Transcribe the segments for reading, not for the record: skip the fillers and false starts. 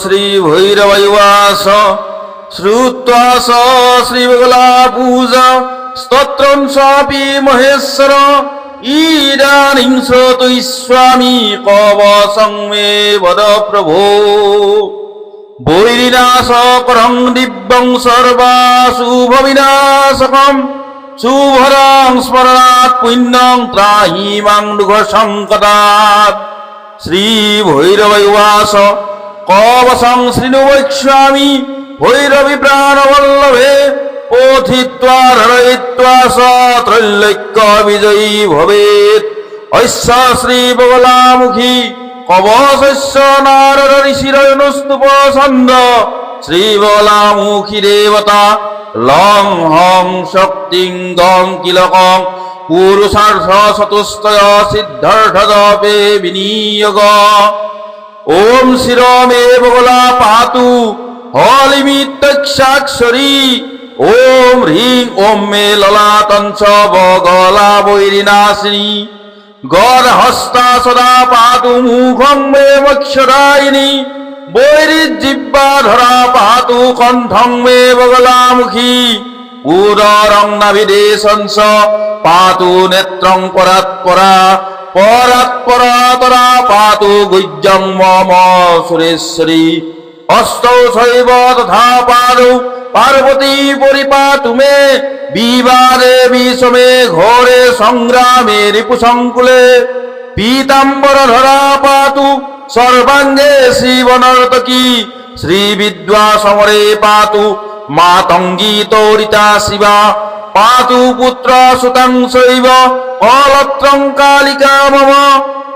শ্রী ভৈরবৈবাস শ্রুত্বা স শ্রীবগলা পূজা স্তোত্রং সাপি মহেশ্বর ইদানিং শ্রোতুই স্বামী কবসং মে বদ প্রভো বৈরিনাশকরং দিব্যং সর্বাশুভ বিনাশকম শুভরং স্মরণাৎ পুণ্যং ত্রাহি মাং দুঃখ সংকটাৎ শ্রী ভৈরবৈবাস কবসং শৃণু বৈক্ষ্যামি ভৈরবী প্রাণবল্লভে পোথিত্বা হরয়িত্বা স ত্রৈলোক্য বিজয়ী ভবেৎ ঐশ্য শ্রী বগলামুখী কবশস্য নারদ ঋষিরনুস্তুপ ছন্দ শ্রী বগলামুখী দেবতা লং হং শক্তিং গং কিলকং পুরুষার্থ চতুষ্টয় সিদ্ধার্থদপে বিনিয়োগ ওম শিরমে বগলা পাতু হলিমিত্তক্ষাক্ষরী ওম হ্রিং ওম মে ললাতঞ্চ বগলা বৈরিনাশিনী গদহস্তা সদা পাতু মুখং মে মক্ষদায়িনী বৈরিজিহ্বা ধরা পাতু কণ্ঠং মে বগলামুখী উদরং নাভিদেশংস পাতু নেত্রং পরাৎপরা পরাৎপরাতরা পাতু গুজ্জং মম সুরেশ্বরী হস্তৌ শৈব তথা পাদৌ পার্বতী পরিপাতু মে বিবাদে বিষমে ঘোরে সংগ্রামে রিপুসংকুলে পীতাম্বর ধরা পাতু সর্বাঙ্গে শিবনর্তকী শ্রীবিদ্যা সমরে পাতু মাতঙ্গী তরিতা শিবা পাতু পুত্র সুতং শৈব অলত্রং কালিকা মম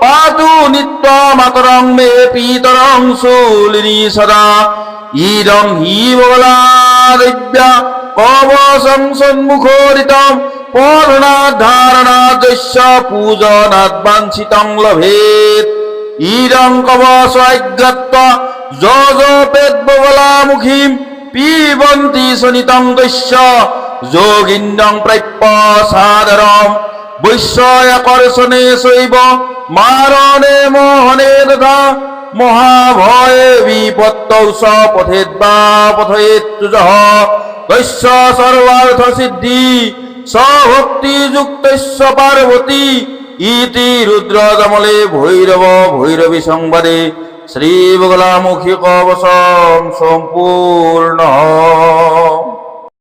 পাতু নিত্য মাতরং মে পিতরং শূলিনী সদা ইদং হি বগলা দিব্যা কবসং সন্মুখোরিতম পরণাধারণাদস্য পূজনাৎ বাঞ্ছিতং লভেৎ ইদং কবসাজ্ঞত্বা যজপেদ বগলামুখীম পিবন্তি সনিতং দস্য যোগিন্দং প্রাপ্য সাদরম বৈশ্যকর্ষণে শৈব মারণে মোহনে তথা মহাভয়ে বিপত্তৌ স পথেদ্বা পথয়েত্তুজঃ তস্য সর্বার্থ সিদ্ধি সভক্তিযুক্তস্য পার্বতী ইতি রুদ্রদমলে ভৈরব ভৈরবী সংবাদে শ্রী বগলামুখী কবসং সম্পূর্ণ।